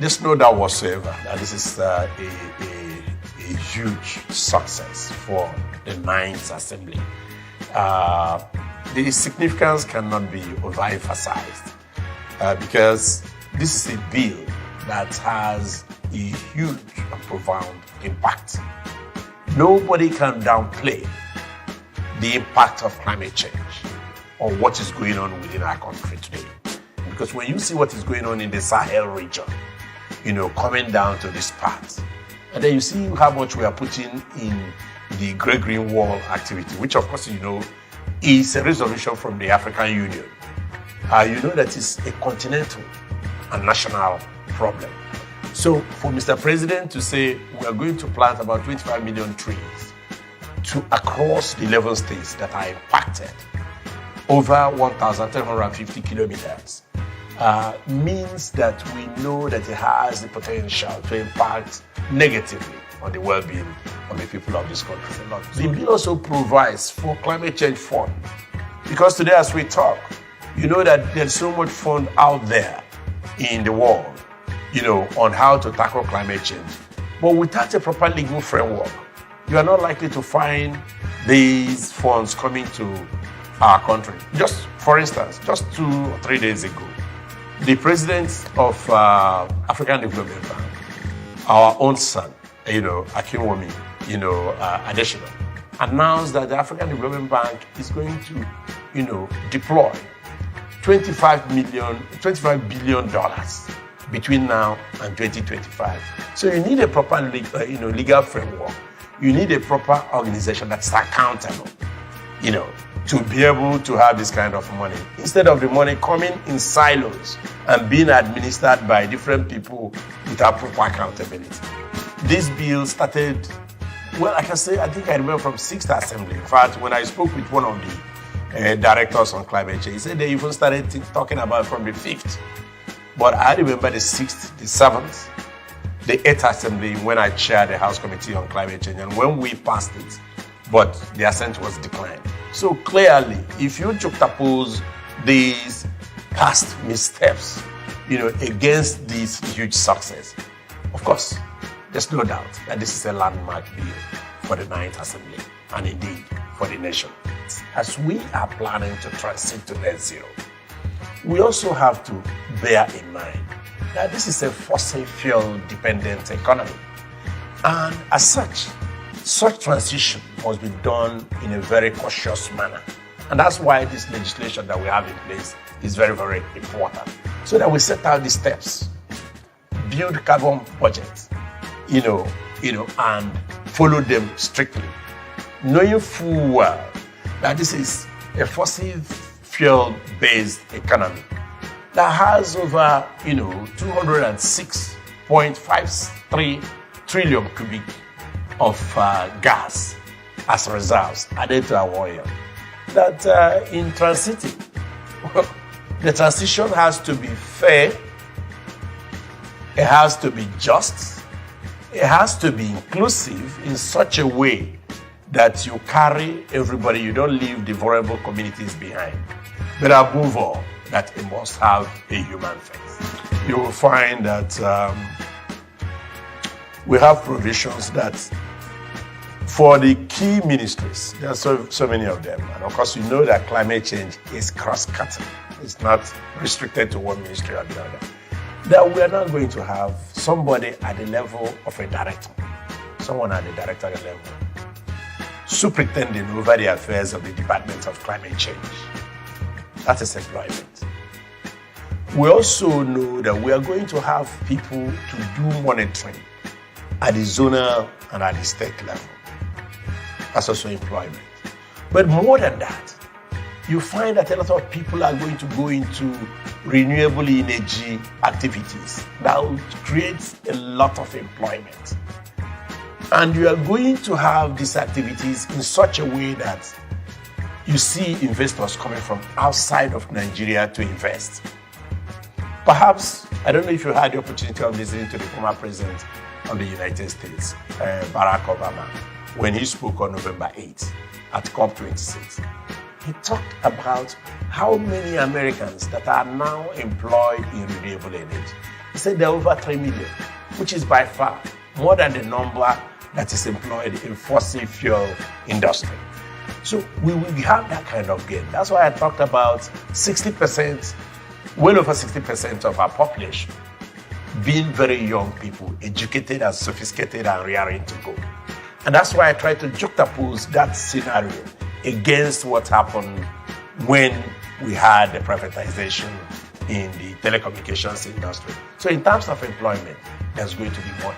There's no doubt whatsoever that this is a huge success for the Ninth Assembly. The significance cannot be overemphasized because this is a bill that has a huge and profound impact. Nobody can downplay the impact of climate change or what is going on within our country today. Because when you see what is going on in the Sahel region, coming down to this part, and then you see how much we are putting in the Great Green Wall activity, which of course, is a resolution from the African Union. That is a continental and national problem. So for Mr. President to say we are going to plant about 25 million trees across the 11 states that are impacted, over 1,350 kilometers, means that we know that it has the potential to impact negatively on the well-being of the people of this country. The bill also provides for climate change fund, because today as we talk, that there's so much fund out there in the world, on how to tackle climate change. But without a proper legal framework, you are not likely to find these funds coming to our country. Just for instance, just 2 or 3 days ago, the president of African Development Bank, our own son, Akinwumi, Adesina, announced that the African Development Bank is going to, deploy $25 billion between now and 2025. So you need a proper legal framework. You need a proper organization that's accountable, to be able to have this kind of money. Instead of the money coming in silos and being administered by different people without proper accountability. This bill started, I think I remember from 6th Assembly. In fact, when I spoke with one of the directors on climate change, he said they even started talking about from the 5th. But I remember the 6th, the 7th, the 8th Assembly when I chaired the House Committee on Climate Change and when we passed it, but the assent was declined. So clearly, if you juxtapose these past missteps, against this huge success, of course, there's no doubt that this is a landmark bill for the Ninth Assembly and indeed for the nation. As we are planning to transit to net zero, we also have to bear in mind that this is a fossil fuel dependent economy. And as such transition must be done in a very cautious manner. And that's why this legislation that we have in place is very, very important. So that we set out the steps, build carbon budgets, and follow them strictly. Knowing full well that this is a fossil fuel-based economy that has over, 206.53 trillion cubic of gas as reserves added to our oil. That in transiting, the transition has to be fair, it has to be just, it has to be inclusive in such a way that you carry everybody, you don't leave the vulnerable communities behind. But above all, that it must have a human face. You will find that we have provisions that for the key ministries, there are so many of them. And of course, that climate change is cross-cutting. It's not restricted to one ministry or the other. That we are not going to have somebody at the level of a director, someone at the director level, superintending over the affairs of the Department of Climate Change. That is employment. We also know that we are going to have people to do monitoring at the zonal and at the state level. That's also employment. But more than that, you find that a lot of people are going to go into renewable energy activities. That will create a lot of employment. And you are going to have these activities in such a way that you see investors coming from outside of Nigeria to invest. Perhaps, I don't know if you had the opportunity of listening to the former president of the United States, Barack Obama, when he spoke on November 8th at COP26. He talked about how many Americans that are now employed in renewable energy. He said there are over 3 million, which is by far more than the number that is employed in fossil fuel industry. So we will have that kind of gain. That's why I talked about 60%, well over 60% of our population being very young people, educated and sophisticated and raring to go. And that's why I try to juxtapose that scenario against what happened when we had the privatization in the telecommunications industry. So in terms of employment, there's going to be more